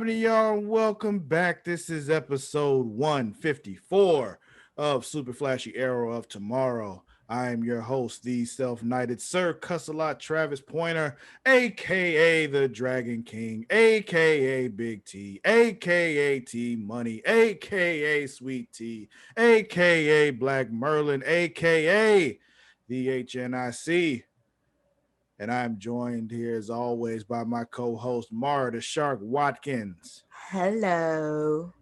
happening, y'all? Welcome back. This is episode 154 of Super Flashy Arrow of Tomorrow. I am your host, the self-knighted Sir Cussalott Travis Pointer, aka the Dragon King, aka Big T, aka T Money, aka Sweet T, aka Black Merlin, aka the HNIC. And I'm joined here as always by my co-host Mara the Shark Watkins. Hello.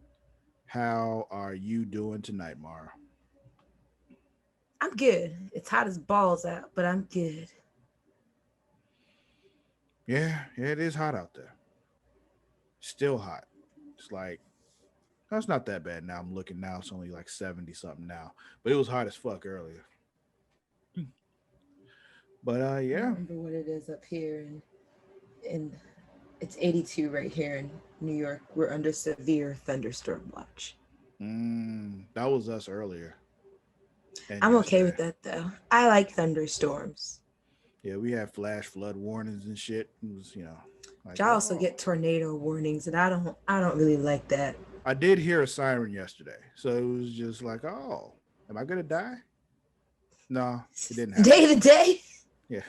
How are you doing tonight, Mara? I'm good. It's hot as balls out, but I'm good. Yeah, it is hot out there. Still hot. It's like that's not that bad now. I'm looking now. It's only like 70 something now. But it was hot as fuck earlier. But I don't yeah. remember what it is up here in it's 82 right here in New York. We're under severe thunderstorm watch. That was us earlier. And I'm okay yesterday. with that though. I like thunderstorms. Yeah, we had flash flood warnings and shit. It was, like, But I also oh. get tornado warnings and I don't really like that. I did hear a siren yesterday. So it was just like, oh, am I gonna die? No, it didn't happen. Day to day. Yeah.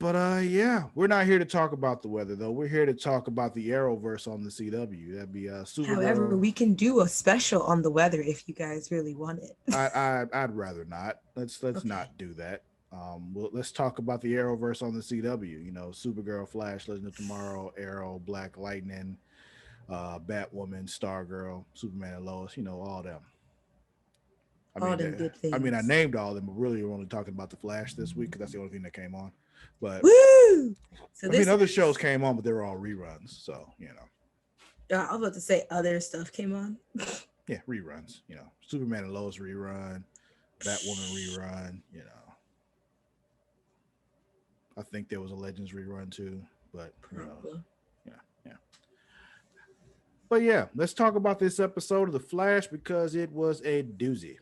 But yeah, we're not here to talk about the weather though. We're here to talk about the Arrowverse on the CW. That'd be However, Supergirl. we can do a special on the weather if you guys really want it. I'd rather not. Let's Okay. not do that. Let's talk about the Arrowverse on the CW. Supergirl, Flash, Legend of Tomorrow, Arrow, Black Lightning, Batwoman, Stargirl, Superman and Lois. All them. I All mean, them good I things. named all of them, but really we're only talking about the Flash this week because that's the only thing that came on. But Woo! So I mean, this other is shows came on, but they were all reruns. So I was about to say other stuff came on. yeah, reruns. Superman and Lois rerun, Batwoman rerun. I think there was a Legends rerun too, but Probably. yeah. But yeah, let's talk about this episode of The Flash because it was a doozy.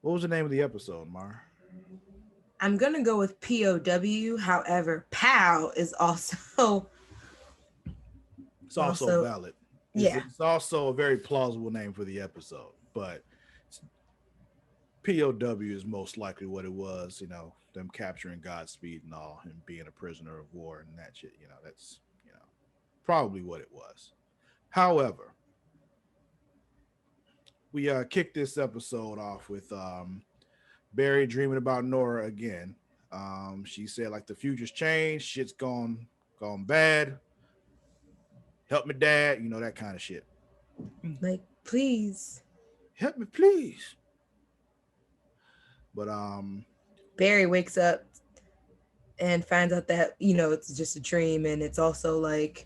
What was the name of the episode, Mar? I'm gonna go with P.O.W. However, POW is also It's also also valid. It's, yeah. it's also a very plausible name for the episode, but POW is most likely what it was, them capturing Godspeed and all, and being a prisoner of war and that shit, that's, probably what it was. However, we kicked this episode off with Barry dreaming about Nora again. She said like the future's changed, shit's gone bad. Help me, Dad. That kind of shit. Like, please. Help me, please. But Barry wakes up and finds out that, it's just a dream. And it's also like,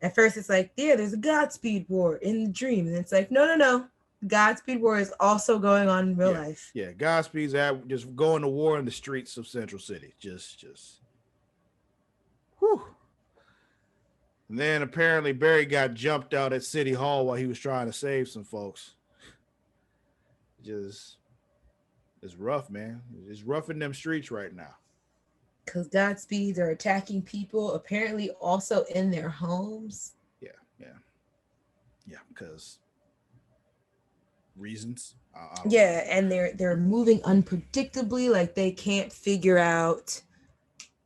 at first it's like, yeah, there's a Godspeed war in the dream. And it's like, no. Godspeed war is also going on in real life. Yeah, Godspeed's at just going to war in the streets of Central City. Just whew. And then apparently Barry got jumped out at City Hall while he was trying to save some folks. Just it's rough, man. It's rough in them streets right now. Because Godspeeds are attacking people, apparently also in their homes. Yeah, because reasons. I don't know. Yeah, and they're moving unpredictably, like they can't figure out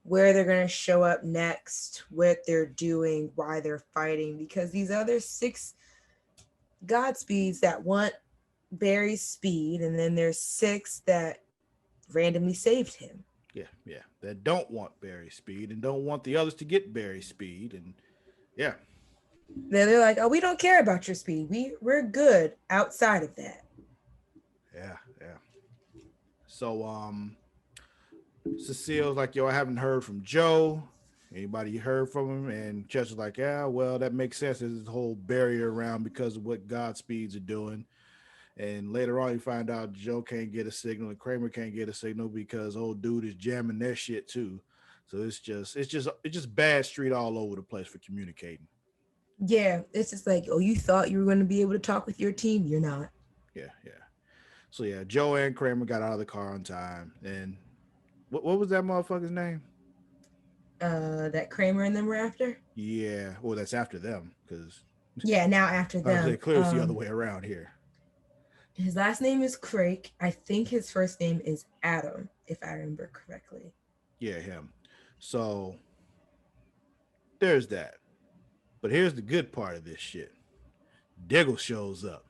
where they're going to show up next, what they're doing, why they're fighting, because these other 6 Godspeeds that want Barry's speed, and then there's 6 that randomly saved him. Yeah. That don't want Barry speed and don't want the others to get Barry speed. And yeah. They're like, oh, we don't care about your speed. We're good outside of that. Yeah. So Cecile's like, yo, I haven't heard from Joe. Anybody heard from him? And Chester's like, yeah, well, that makes sense. There's this whole barrier around because of what Godspeeds are doing. And later on, you find out Joe can't get a signal and Kramer can't get a signal because old dude is jamming their shit too. So it's just bad street all over the place for communicating. Yeah, it's just like, oh, you thought you were going to be able to talk with your team? You're not. Yeah. So yeah, Joe and Kramer got out of the car on time. And what was that motherfucker's name? that Kramer and them were after. Yeah, well, that's after them because Yeah, now after I was say them. clearly it's the other way around here. His last name is Craig. I think his first name is Adam, if I remember correctly. Yeah, him. So there's that. But here's the good part of this shit. Diggle shows up.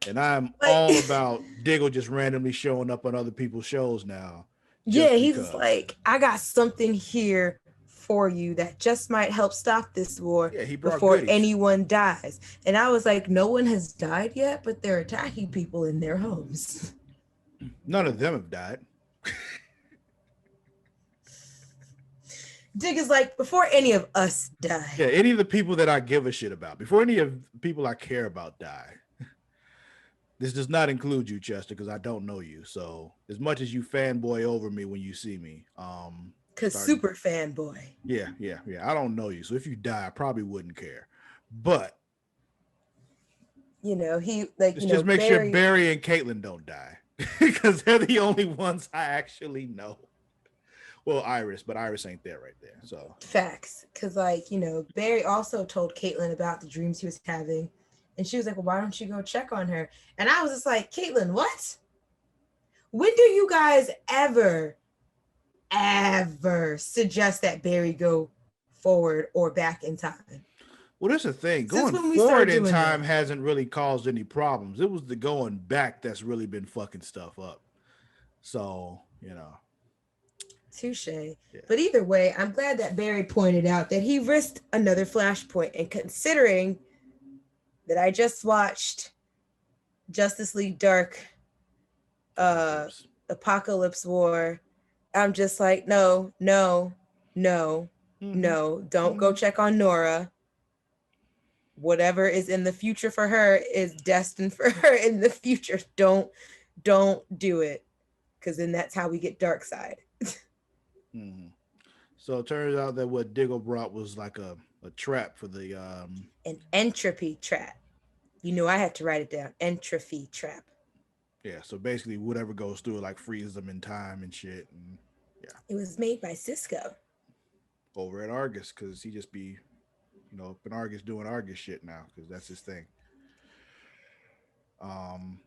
And I'm Like, all about Diggle just randomly showing up on other people's shows now yeah, just he's because. like, I got something here for you that just might help stop this war Yeah, he brought before goodies. anyone dies. And I was like, no one has died yet, but they're attacking people in their homes. None of them have died. Dig is like, before any of us die. Yeah, any of the people that I give a shit about, before any of the people I care about die. This does not include you, Chester, because I don't know you. So as much as you fanboy over me when you see me, Cause starting, super fanboy. yeah. I don't know you. So if you die, I probably wouldn't care. But You know, he like, just make sure Barry Barry and Caitlin don't die. Because they're the only ones I actually know. Well, Iris, but Iris ain't there right there. So facts. Cause like, Barry also told Caitlin about the dreams he was having. And she was like, well, why don't you go check on her? And I was just like, Caitlin, what? When do you guys ever suggest that Barry go forward or back in time? well, that's the thing. Since Going when we started forward in doing time that? hasn't really caused any problems. It was the going back that's really been fucking stuff up. So, Touche. yeah. But either way, I'm glad that Barry pointed out that he risked another flashpoint. And considering that I just watched Justice League Dark Apocalypse War, I'm just like, no, no, no, Mm-hmm. no, don't go Mm-hmm. check on Nora. Whatever is in the future for her is destined for her in the future. Don't do it. Cause then that's how we get dark side. Mm-hmm. So it turns out that what Diggle brought was like a trap for the An entropy trap. You know, I had to write it down. Entropy trap. yeah, so basically whatever goes through it like freezes them in time and shit and yeah. It was made by Cisco. Over at Argus because he just be, up in Argus doing Argus shit now because that's his thing.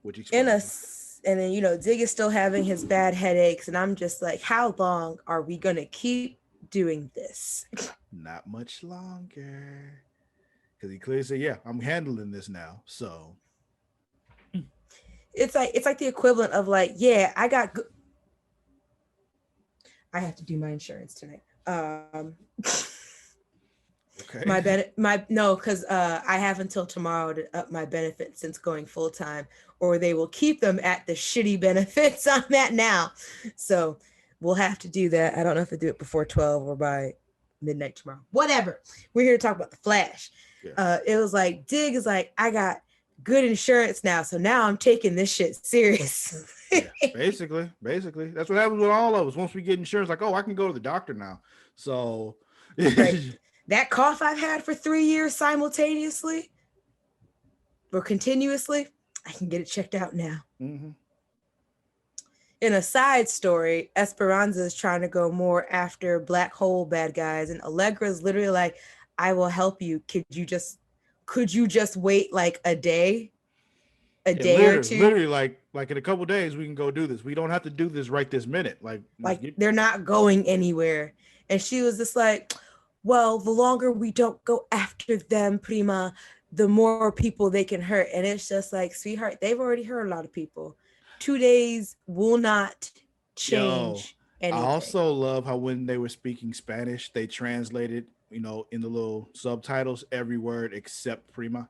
Which In explains it. us, and then Dig is still having his bad headaches, and I'm just like, how long are we gonna keep doing this? Not much longer. Because he clearly said, yeah, I'm handling this now. So It's like the equivalent of like, yeah, I have to do my insurance tonight. okay. My no, because I have until tomorrow to up my benefits since going full time, or they will keep them at the shitty benefits I'm at now. So we'll have to do that. I don't know if I do it before 12 or by midnight tomorrow. Whatever. We're here to talk about the Flash. Yeah. It was like Dig is like, I got good insurance now, so now I'm taking this shit serious. Yeah, basically. That's what happens with all of us. Once we get insurance, like, oh, I can go to the doctor now. So Right. That cough I've had for 3 years simultaneously or continuously, I can get it checked out now. mm-hmm. In a side story, Esperanza is trying to go more after black hole bad guys, and Allegra is literally like, I will help you. Could you just wait like a day? A Yeah, day or two? literally, like in a couple days, we can go do this. We don't have to do this right this minute. Like, Like they're not going anywhere. And she was just like, well, the longer we don't go after them, Prima, the more people they can hurt. And it's just like, sweetheart, they've already hurt a lot of people. 2 days will not yo, change I anything. also love how when they were speaking Spanish, they translated, in the little subtitles, every word except prima.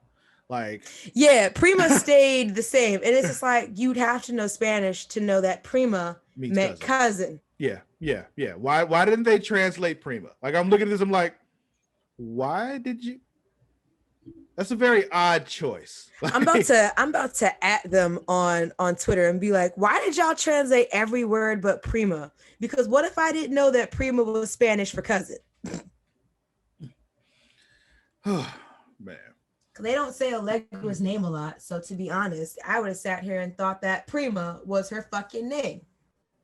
Like, Yeah, Prima stayed the same. And it's just like, you'd have to know Spanish to know that Prima means meant cousin. cousin. Yeah. Why didn't they translate prima? Like, I'm looking at this, I'm like, why did you? That's a very odd choice. I'm about to at them on Twitter and be like, why did y'all translate every word but Prima? Because what if I didn't know that Prima was Spanish for cousin? Man. They don't say Allegra's name a lot. So to be honest, I would have sat here and thought that Prima was her fucking name.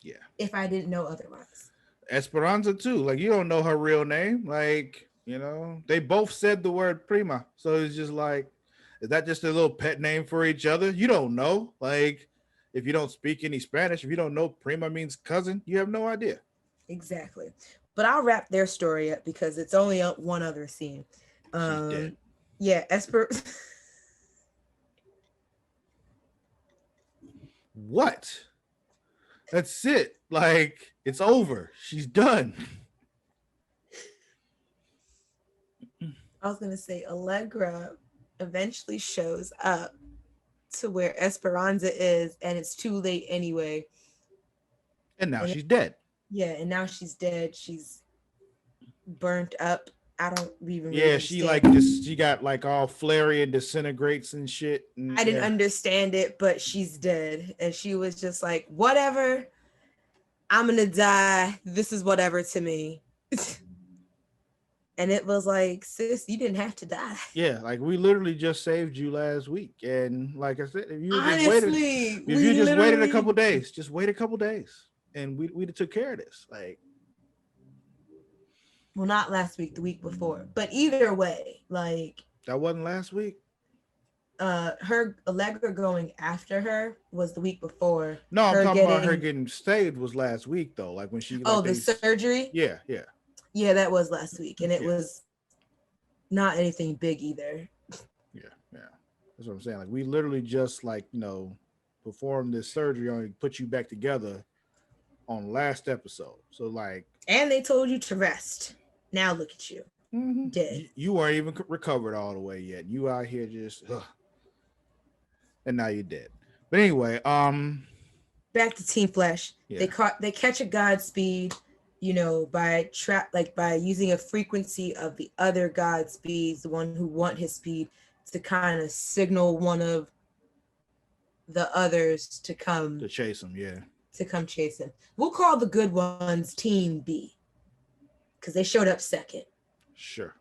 Yeah. If I didn't know otherwise. Esperanza too. Like you don't know her real name. Like, they both said the word prima. So it's just like, is that just a little pet name for each other? You don't know. Like, if you don't speak any Spanish, if you don't know prima means cousin, you have no idea. Exactly. But I'll wrap their story up because it's only one other scene. She's dead. Yeah, What? That's it. Like, it's over. She's done. I was gonna say Allegra eventually shows up to where Esperanza is, and it's too late anyway. And now And she's dead. yeah, and now she's dead. She's burnt up. I don't even really Yeah, she like understand. this. She got like all flary and disintegrates and shit. And I didn't yeah, understand it, but she's dead, and she was just like, "Whatever, I'm gonna die. This is whatever to me." And it was like, sis, you didn't have to die. yeah, like we literally just saved you last week, and like I said, if you just waited, Honestly, if we you just waited a literally, couple days, just wait a couple days, and we'd have took care of this. Like well, not last week, the week before, but either way, like, that wasn't last week. her Allegra going after her was the week before. No, I'm Her talking about her getting, getting saved was last week though. Like when she oh, like the they, surgery. yeah, yeah, Yeah, that was last week, and it yeah, was not anything big either. yeah, yeah. That's what I'm saying. Like we literally just like performed this surgery on put you back together on last episode. So like, And they told you to rest. Now look at you, dead. you weren't even recovered all the way yet. You out here just, and now you're dead. But anyway, Back to Team Flesh. yeah, They catch a Godspeed, by using a frequency of the other Godspeeds, the one who want his speed, to kind of signal one of the others to come to chase him, yeah, chase him. We'll call the good ones Team B because they showed up second. sure,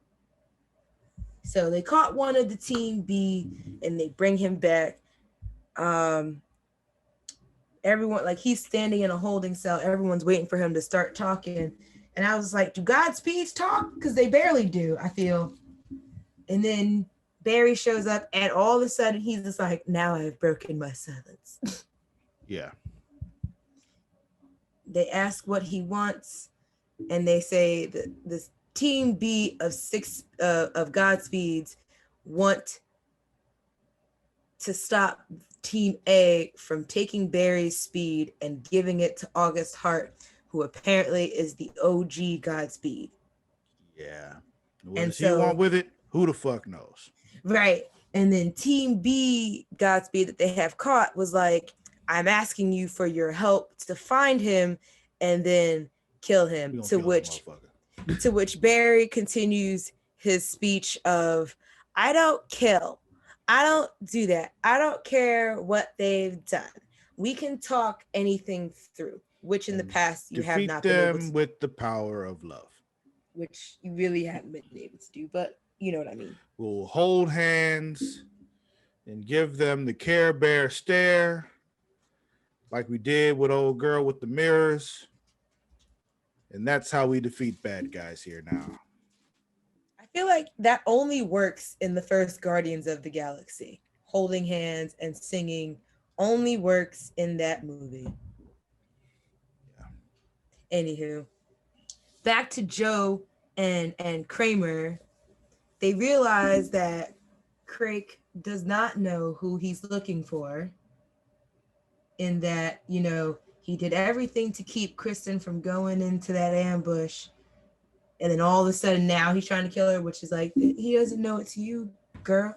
So they caught one of the Team B and they bring him back. Everyone, like, he's standing in a holding cell. Everyone's waiting for him to start talking. And I was like, do Godspeeds talk? Because they barely do, I feel. And then Barry shows up, and all of a sudden he's just like, now I've broken my silence. yeah, They ask what he wants, and they say that this Team B of six of Godspeeds want to stop Team A from taking Barry's speed and giving it to August Hart, who apparently is the OG Godspeed. yeah. What And does he so, want with it? Who the fuck knows? right. And then Team B Godspeed that they have caught was like, I'm asking you for your help to find him and then kill him. To which Barry continues his speech of, I don't kill. I don't do that. I don't care what they've done. We can talk anything through, which in the past you have not been able to, with the power of love, which you really haven't been able to do, but you know what I mean. We'll hold hands and give them the Care Bear stare, like we did with old girl with the mirrors, and that's how we defeat bad guys here now. I feel like that only works in the first Guardians of the Galaxy. Holding hands and singing only works in that movie. Yeah. Anywho, back to Joe and Kramer. They realize that Craig does not know who he's looking for, in that, he did everything to keep Kristen from going into that ambush. And then all of a sudden now he's trying to kill her, which is like, he doesn't know it's you, girl.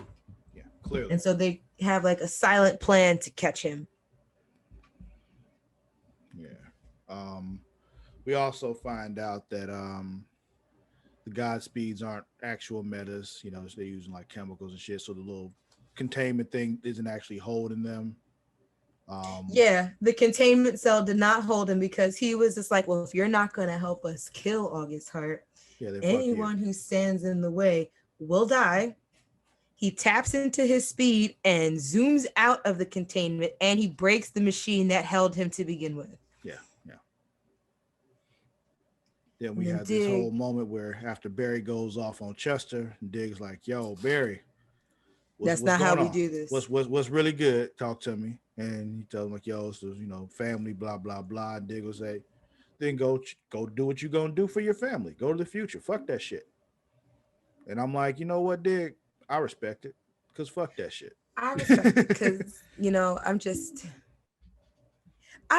Yeah, clearly. And so they have like a silent plan to catch him. Yeah. We also find out that the Godspeeds aren't actual metas, they're using like chemicals and shit. So the little containment thing isn't actually holding them. Yeah, the containment cell did not hold him because he was just like, well, if you're not going to help us kill August Hart, anyone who stands in the way will die. He taps into his speed and zooms out of the containment, and he breaks the machine that held him to begin with. Yeah, yeah. Then And we then had this whole Dig, moment where after Barry goes off on Chester, Dig's like, "Yo, Barry, that's what's not how going we on? do this. What's really good? Talk to me." And he tells him like, "Yo, it's family, blah blah blah." And Dig will say, "Then go do what you gonna do for your family. Go to the future. Fuck that shit." And I'm like, you know what, Dig? I respect it, cause fuck that shit. I respect it because, I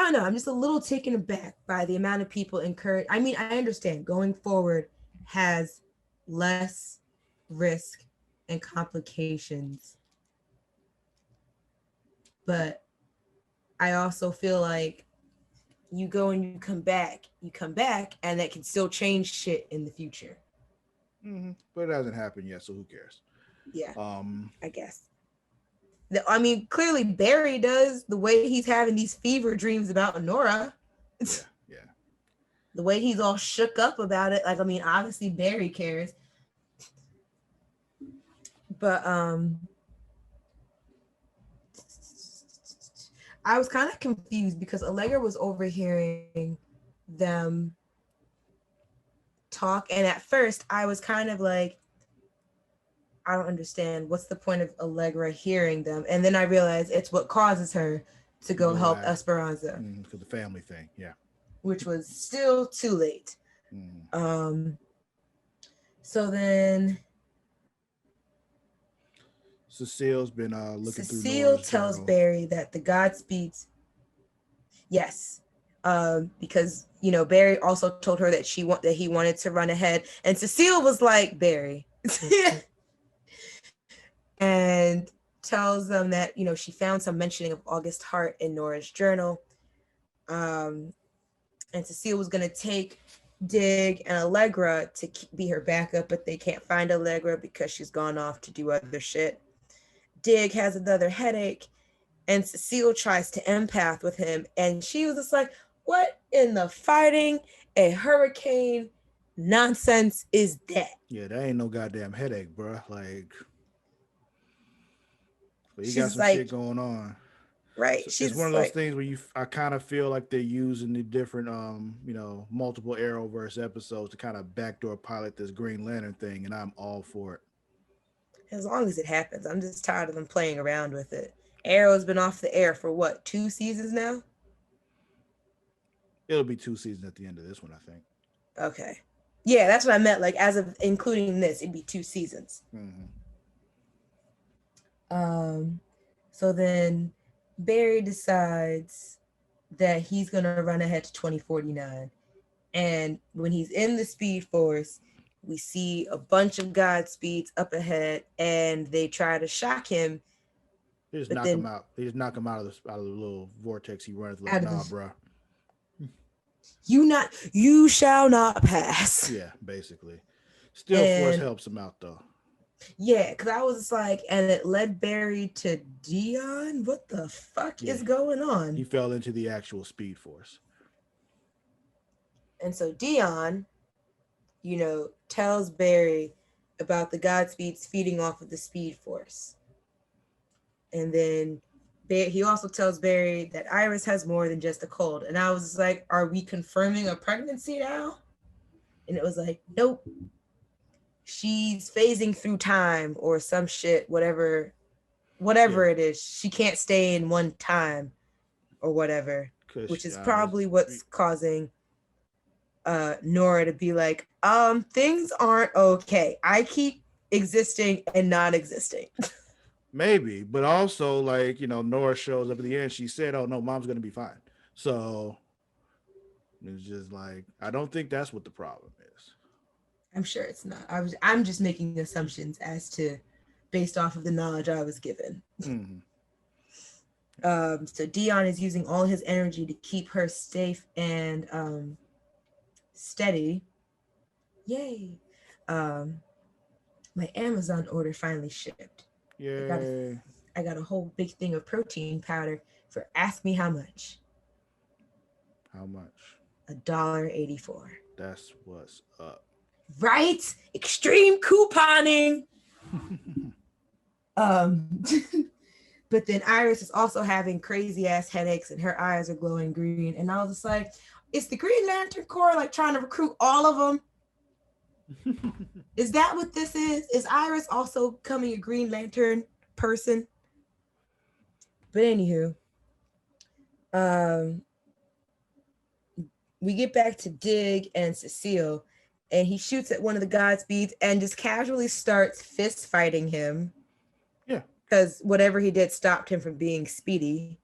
don't know, I'm just a little taken aback by the amount of people encourage. I mean, I understand going forward has less risk and complications, but I also feel like you go and you come back, and that can still change shit in the future. But it hasn't happened yet, so who cares? Yeah, Um, I guess. I mean, clearly Barry does, the way he's having these fever dreams about Nora. yeah, yeah. The way he's all shook up about it. Like, I mean, obviously Barry cares. But I was kind of confused because Allegra was overhearing them talk, and at first I was kind of like, I don't understand. What's the point of Allegra hearing them? And then I realized it's what causes her to To go go help back Esperanza, for the family thing, yeah. which was still too late. Mm. Um, so then Cecile's been looking through Cecile Nora's tells journal. Barry that the Godspeeds, yes, because Barry also told her that that he wanted to run ahead, and Cecile was like, Barry, and tells them that she found some mentioning of August Hart in Nora's journal, um, and Cecile was gonna take Dig and Allegra to be her backup, but they can't find Allegra because she's gone off to do other shit. Dig has another headache, and Cecile tries to empath with him, and she was just like, what in the fighting a hurricane nonsense is that? Yeah, that ain't no goddamn headache, bro. Like, but you got She's some shit like, going on. right, So it's one she's of those like, things where I kind of feel like they're using the different, multiple Arrowverse episodes to kind of backdoor pilot this Green Lantern thing, and I'm all for it. as long as it happens. I'm just tired of them playing around with it. Arrow's been off the air for what, 2 seasons now? It'll be 2 seasons at the end of this one, I think. Okay. Yeah, that's what I meant. Like, as of including this, it'd be 2 seasons. Mm-hmm. Um, so then Barry decides that he's gonna run ahead to 2049. And when he's in the Speed Force, we see a bunch of Godspeeds up ahead, and they try to shock him. They just But knock him then out. They just knock him out of the little vortex he runs. Like, out of nah, the bro. you shall not pass. Yeah, basically. Still, Force And helps him out though. yeah, because I was just like, and it led Barry to Dion. What the fuck Yeah, is going he on? fell into the actual Speed Force. And so Dion, tells Barry about the Godspeeds feeding off of the Speed Force. And then he also tells Barry that Iris has more than just a cold. And I was like, are we confirming a pregnancy now? And it was like, nope. She's phasing through time or some shit, whatever Yeah, it is. She can't stay in one time or whatever, because which is probably what's causing Nora to be like, things aren't okay. I keep existing and not existing. maybe, but also like Nora shows up at the end. She said, "Oh no, mom's gonna be fine." So it's just like I don't think that's what the problem is. I'm sure it's not. I'm just making assumptions as to based off of the knowledge I was given. Mm-hmm. So Dion is using all his energy to keep her safe and steady. Yay. Um, my Amazon order finally shipped. Yay! I got a whole big thing of protein powder for ask me how much. How much? $1.84. That's what's up. Right? Extreme couponing. um But then Iris is also having crazy ass headaches and her eyes are glowing green. And I was just like, Is the Green Lantern Corps like trying to recruit all of them? Is that what this is? Is Iris also becoming a Green Lantern person? But anywho, um, we get back to Dig and Cecile, and he shoots at one of the Godspeeds and just casually starts fist fighting him. Yeah. Because whatever he did stopped him from being speedy.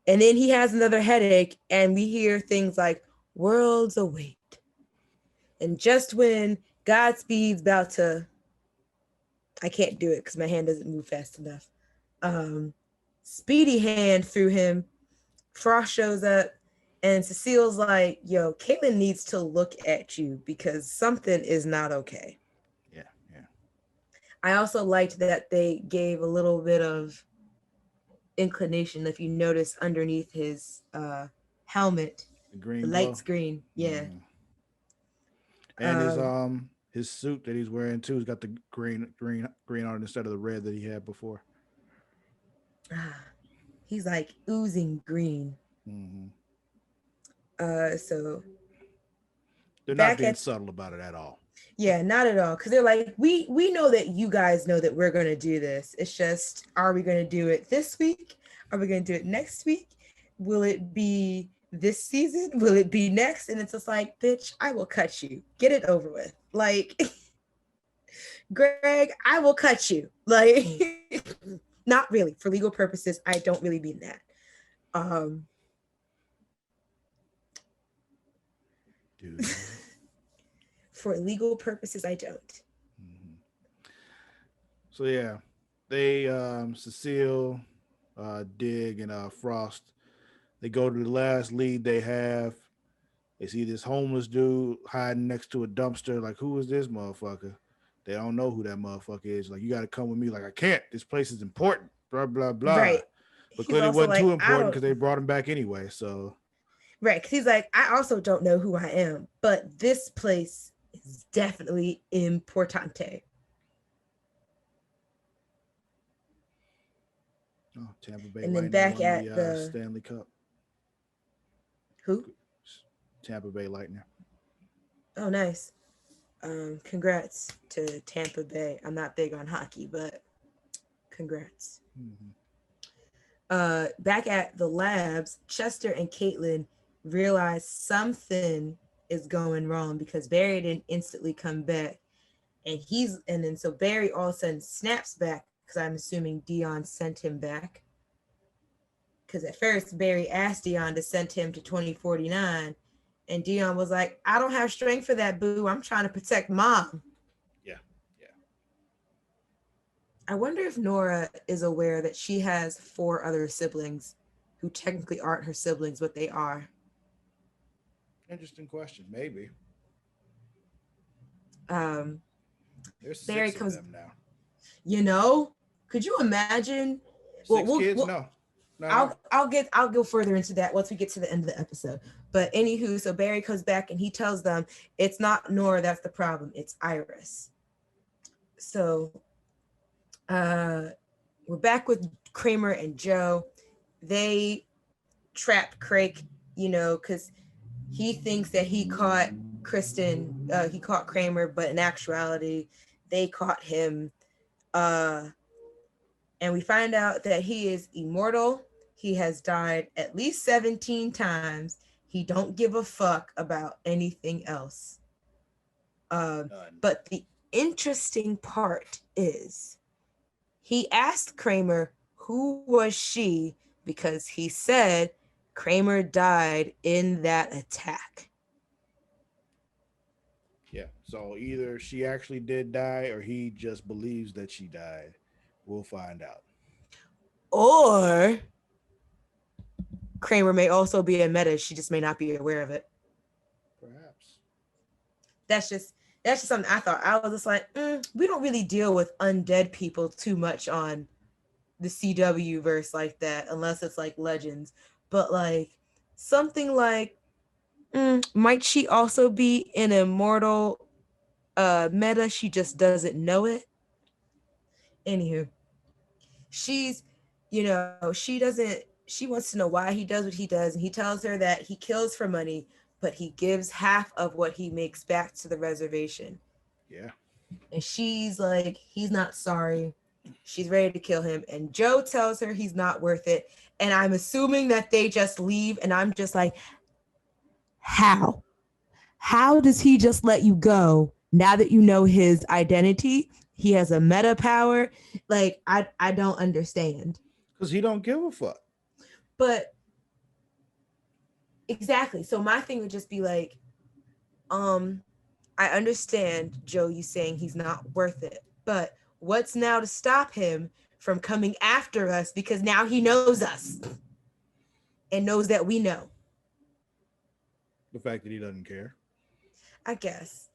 And then he has another headache, and we hear things like worlds await. And just when Godspeed's about to, I can't do it because my hand doesn't move fast enough. Speedy hand through him. Frost shows up, and Cecile's like, yo, Caitlin needs to look at you because something is not okay. Yeah, yeah. I also liked that they gave a little bit of inclination. If you notice underneath his helmet, The green the glow. light's green. Yeah. And his suit that he's wearing too has got the green on it instead of the red that he had before. He's like oozing green. Mm-hmm. So they're not being subtle about it at all. Yeah, not at all. Because they're like, we know that you guys know that we're going to do this. It's just, are we going to do it this week? Are we going to do it next week? Will it be this season? Will it be next? And it's just like, bitch, I will cut you. Get it over with. Like, Greg, I will cut you. Like, not really. For legal purposes, I don't really mean that. Dude. For legal purposes, I don't. Mm-hmm. So yeah, they Cecile, Dig, and Frost. They go to the last lead they have. They see this homeless dude hiding next to a dumpster. Like, who is this motherfucker? They don't know who that motherfucker is. Like, you got to come with me. Like, I can't. This place is important. Blah blah blah. Right. But clearly, it wasn't like, too important because they brought him back anyway. So. Right, because he's like, I also don't know who I am, but this place is definitely importante. Oh, Tampa Bay. And then back at the Stanley Cup. Who? Tampa Bay Lightning. Oh, nice. Congrats to Tampa Bay. I'm not big on hockey, but congrats. Mm-hmm. Back at the labs, Chester and Caitlin realize something is going wrong because Barry didn't instantly come back, and then so Barry all of a sudden snaps back because I'm assuming Dion sent him back. Because at first Barry asked Dion to send him to 2049, and Dion was like, I don't have strength for that, boo. I'm trying to protect mom. Yeah. I wonder if Nora is aware that she has 4 other siblings who technically aren't her siblings, but they are. Interesting question. Maybe. There's 6 Barry of comes, them now. You know, could you imagine? 6 kids? No. I'll go further into that once we get to the end of the episode. But anywho, so Barry comes back and he tells them it's not Nora that's the problem, it's Iris. So we're back with Kramer and Joe. They trapped Craig, because he thinks that he caught Kristen, he caught Kramer, but in actuality, they caught him. And we find out that he is immortal. He has died at least 17 times. He don't give a fuck about anything else. But the interesting part is he asked Kramer who was she because he said Kramer died in that attack. Yeah, so either she actually did die or he just believes that she died. We'll find out. Or Kramer may also be a meta. She just may not be aware of it. Perhaps. That's just something I thought. I was just like, we don't really deal with undead people too much on the CW verse like that, unless it's like Legends. But like something like, might she also be an immortal meta? She just doesn't know it. Anywho, she's, she doesn't she wants to know why he does what he does, and he tells her that he kills for money, but he gives half of what he makes back to the reservation. Yeah. And she's like, he's not sorry. She's ready to kill him. And Joe tells her he's not worth it. And I'm assuming that they just leave. And I'm just like, how? How does he just let you go now that you know his identity? He has a meta power. Like, I don't understand. Because he don't give a fuck. But exactly. So my thing would just be like, I understand, Joe, you saying he's not worth it, but what's now to stop him from coming after us, because now he knows us and knows that we know? The fact that he doesn't care. I guess.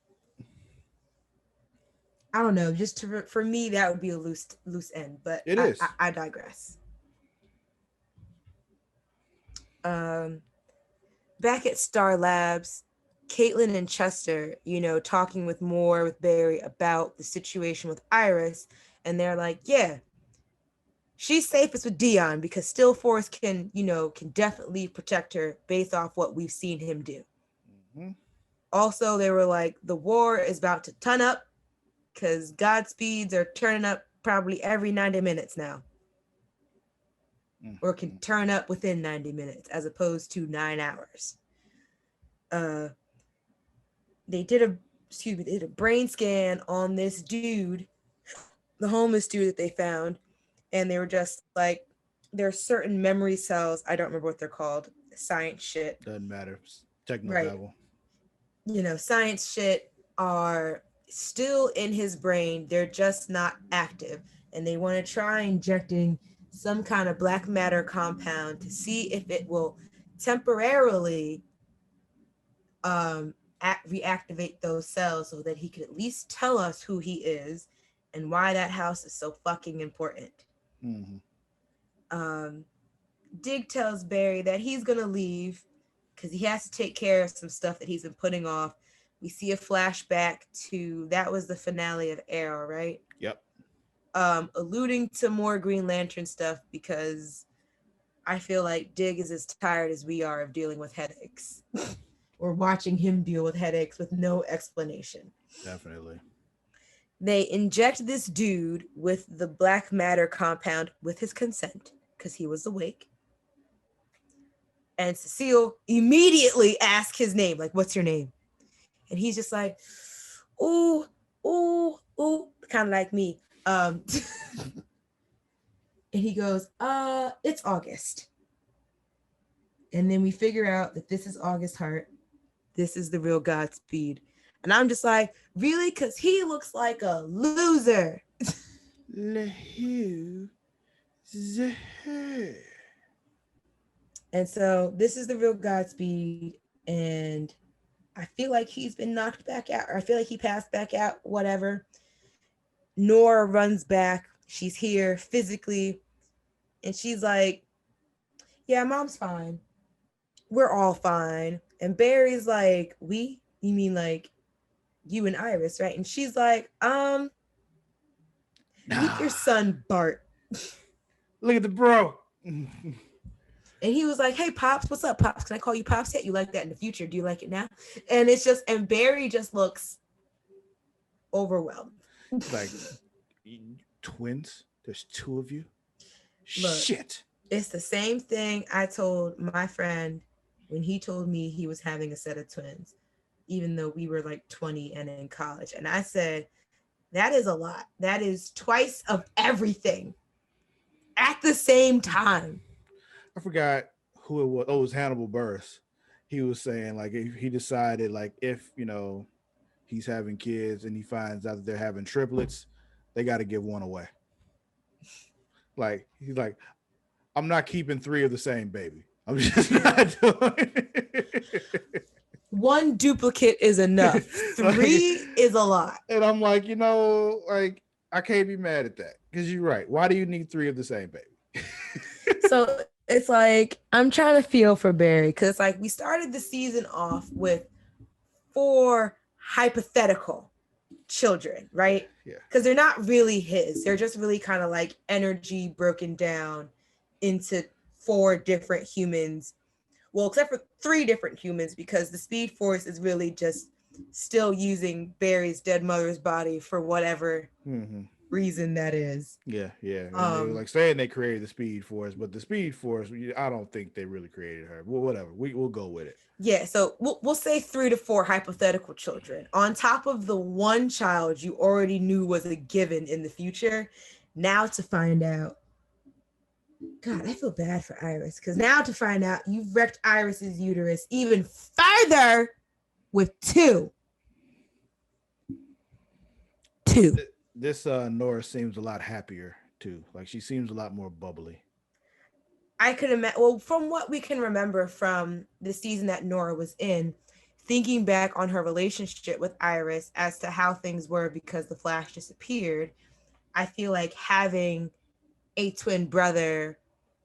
I don't know. Just for me, that would be a loose end, but It is. I digress. Back at Star Labs, Caitlin and Chester, talking with Barry about the situation with Iris, and they're like, yeah, she's safest with Dion because Still Force can definitely protect her based off what we've seen him do. Mm-hmm. Also, they were like, the war is about to turn up because Godspeeds are turning up probably every 90 minutes now. Mm-hmm. Or can turn up within 90 minutes as opposed to 9 hours. They did a brain scan on this dude, the homeless dude that they found, and they were just like, there are certain memory cells, I don't remember what they're called, science shit. Doesn't matter. Techno right. level. Science shit are still in his brain. They're just not active. And they want to try injecting some kind of black matter compound to see if it will temporarily reactivate those cells so that he could at least tell us who he is and why that house is so fucking important. Mm-hmm. Dig tells Barry that he's gonna leave because he has to take care of some stuff that he's been putting off. We see a flashback to that was the finale of Arrow, right? Yep. Alluding to more Green Lantern stuff because I feel like Dig is as tired as we are of dealing with headaches. Or watching him deal with headaches with no explanation. Definitely. They inject this dude with the black matter compound with his consent because he was awake. And Cecile immediately asks his name, like, what's your name? And he's just like, ooh, kind of like me. And he goes, it's August. And then we figure out that this is August Hart. This is the real Godspeed. And I'm just like, really? Because he looks like a loser. And so this is the real Godspeed. And I feel like he's been knocked back out. Or I feel like he passed back out, whatever. Nora runs back. She's here physically. And she's like, yeah, Mom's fine. We're all fine. And Barry's like, we? You mean like you and Iris, right? And she's like, meet your son, Bart. Look at the bro. And he was like, hey, Pops, what's up, Pops? Can I call you Pops yet? You like that in the future? Do you like it now? And it's just, and Barry just looks overwhelmed. Like, twins? There's two of you? Look, shit. It's the same thing I told my friend when he told me he was having a set of twins, even though we were like 20 and in college. And I said, that is a lot. That is twice of everything at the same time. I forgot who it was. Oh, it was Hannibal Buress. He was saying, like, if he decided, like, if, he's having kids and he finds out that they're having triplets, they got to give one away. Like, he's like, I'm not keeping 3 of the same baby. I'm just not doing it. One duplicate is enough. 3 is a lot. And I'm like, like, I can't be mad at that because you're right. Why do you need 3 of the same baby? So it's like, I'm trying to feel for Barry because like we started the season off with 4 hypothetical children, right? Yeah. Because they're not really his. They're just really kind of like energy broken down into 4 different humans. Well, except for 3 different humans, because the Speed Force is really just still using Barry's dead mother's body for whatever reason that is. Yeah, yeah. And they were like saying they created the Speed Force, but the Speed Force, I don't think they really created her. Well, whatever. We'll go with it. Yeah, so we'll say 3 to 4 hypothetical children. On top of the one child you already knew was a given in the future, now to find out. God, I feel bad for Iris, because now to find out you've wrecked Iris's uterus even further with 2. This Nora seems a lot happier too. Like she seems a lot more bubbly. I could imagine. Well, from what we can remember from the season that Nora was in, thinking back on her relationship with Iris as to how things were because the Flash disappeared, I feel like having a twin brother,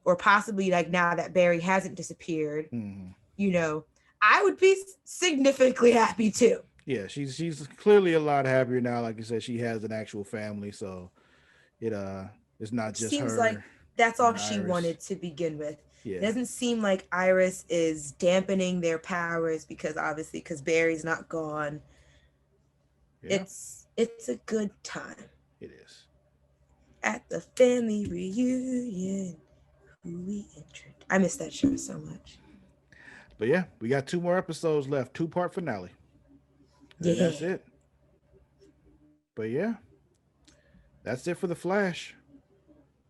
or possibly like now that Barry hasn't disappeared, you know, I would be significantly happy too. Yeah, she's clearly a lot happier now. Like you said, she has an actual family, so it's not just Seems her. like that's all she Iris. wanted to begin with. Yeah. It doesn't seem like Iris is dampening their powers because Barry's not gone. Yeah. It's a good time. It is. At the family reunion, I miss that show so much. But yeah, we got 2 more episodes left, 2-part finale. And that's it. But yeah, that's it for the Flash.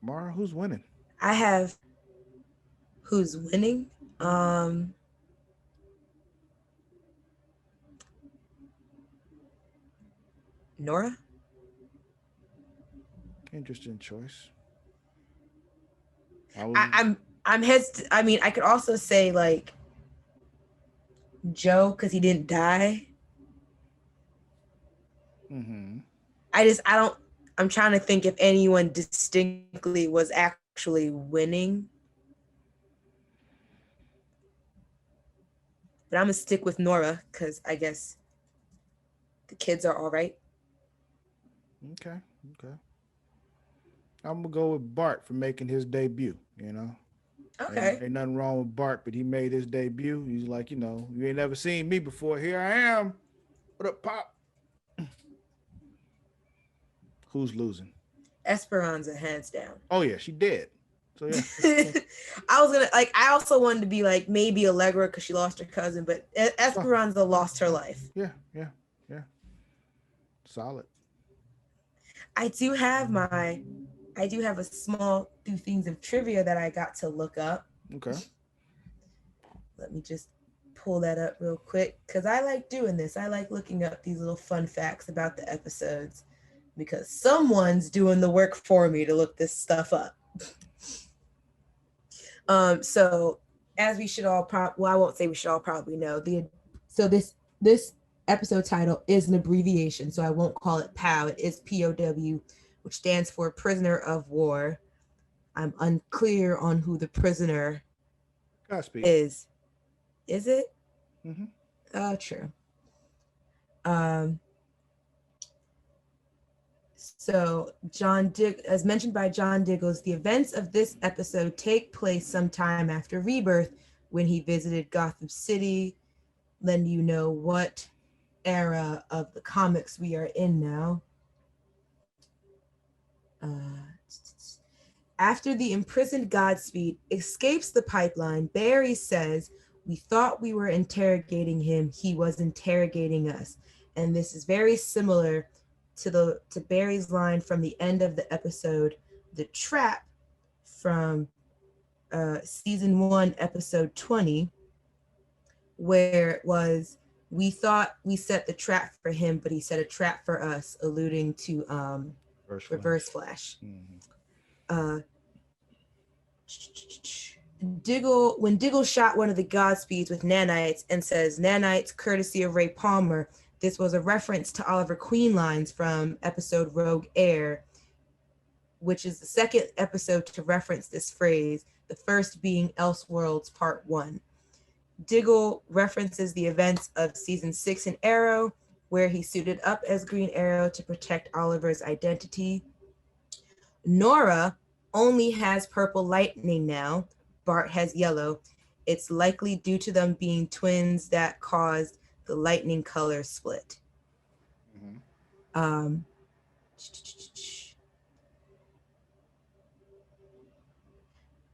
Mara, who's winning? I have who's winning. Nora. Interesting choice. I'm hesitant. I mean, I could also say like Joe because he didn't die. I'm trying to think if anyone distinctly was actually winning. But I'm gonna stick with Nora because I guess the kids are all right. Okay. I'm gonna go with Bart for making his debut. Okay. Ain't nothing wrong with Bart, but he made his debut. He's like, you ain't never seen me before. Here I am. What up, Pop? Who's losing? Esperanza, hands down. Oh yeah, she did. So yeah. I also wanted to be like maybe Allegra because she lost her cousin, but Esperanza lost her life. Yeah. Solid. I do have a small 2 things of trivia that I got to look up. Okay. Let me just pull that up real quick because I like doing this. I like looking up these little fun facts about the episodes because someone's doing the work for me to look this stuff up. So as we should all I won't say we should all probably know, this episode title is an abbreviation, so I won't call it POW. It is P.O.W, which stands for Prisoner of War. I'm unclear on who the prisoner is. Is it? Mm-hmm. Oh, true. So as mentioned by John Diggles, the events of this episode take place sometime after Rebirth when he visited Gotham City, letting you know what era of the comics we are in now. After the imprisoned Godspeed escapes the pipeline, Barry says, "We thought we were interrogating him. He was interrogating us." And this is very similar to Barry's line from the end of the episode, The Trap, from season 1, episode 20, where it was, "We thought we set the trap for him, but he set a trap for us," alluding to Reverse Flash. Mm-hmm. When Diggle shot one of the Godspeeds with nanites and says, "Nanites courtesy of Ray Palmer," this was a reference to Oliver Queen lines from episode Rogue Air, which is the second episode to reference this phrase, the first being Elseworlds Part 1. Diggle references the events of season 6 in Arrow, where he suited up as Green Arrow to protect Oliver's identity. Nora only has purple lightning now, Bart has yellow, it's likely due to them being twins that caused the lightning color split. Mhm. Um,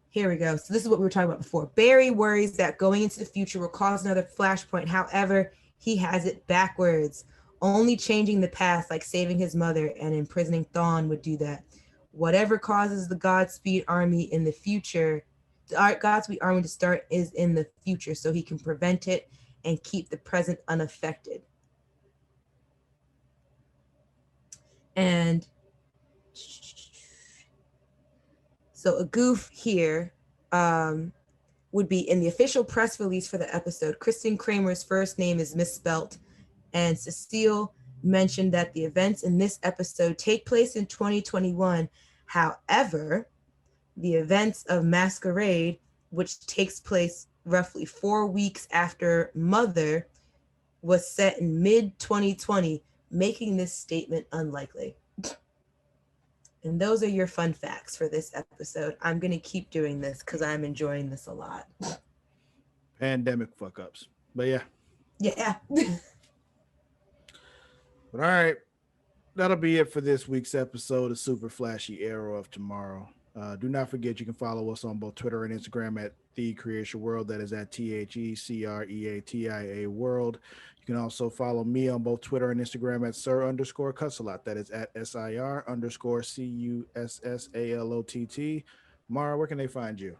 Here we go. So this is what we were talking about before. Barry worries that going into the future will cause another flashpoint. However, he has it backwards. Only changing the past, like saving his mother and imprisoning Thawne, would do that. Whatever causes the Godspeed army in the future, the Godspeed army to start is in the future, so he can prevent it and keep the present unaffected. And so a goof here would be in the official press release for the episode. Kristen Kramer's first name is misspelt, and Cecile mentioned that the events in this episode take place in 2021. However, the events of Masquerade, which takes place roughly 4 weeks after Mother, was set in mid 2020, making this statement unlikely. And those are your fun facts for this episode. I'm going to keep doing this because I'm enjoying this a lot. Pandemic fuck ups. But yeah. Yeah. But all right. That'll be it for this week's episode of Super Flashy Arrow of Tomorrow. Do not forget you can follow us on both Twitter and Instagram at The Creation World. That is at TheCreatia World. You can also follow me on both Twitter and Instagram at Sir_Cussalott. That is at SIR_CUSSALOTT. Mara, where can they find you?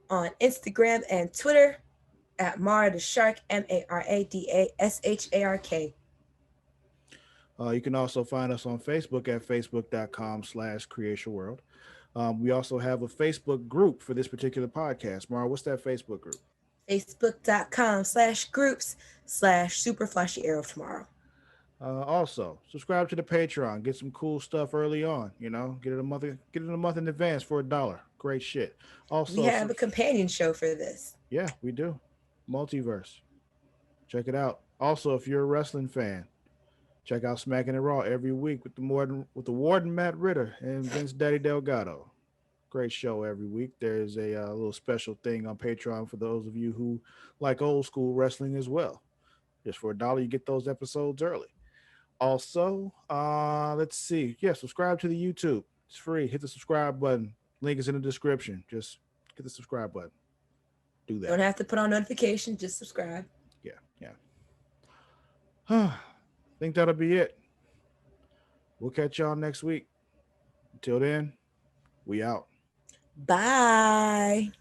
On Instagram and Twitter at Mara the Shark, MARADASHARK. You can also find us on Facebook at facebook.com/Creation World. We also have a Facebook group for this particular podcast. Mara, what's that Facebook group? Facebook.com/groups/Super Flashy Arrow of Tomorrow. Also, subscribe to the Patreon. Get some cool stuff early on. You know, get it a month in advance for $1. Great shit. We Also, have a companion show for this. yeah, we do. Multiverse. Check it out. Also, if you're a wrestling fan, check out Smacking It Raw every week with the Warden Matt Ritter and Vince Daddy Delgado. Great show every week. There's a little special thing on Patreon for those of you who like old school wrestling as well. Just for $1, you get those episodes early. Also, let's see. Yeah, subscribe to the YouTube. It's free. Hit the subscribe button. Link is in the description. Just hit the subscribe button. Do that. Don't have to put on notifications, just subscribe. Yeah, yeah. I think that'll be it. We'll catch y'all next week. Until then, we out. Bye.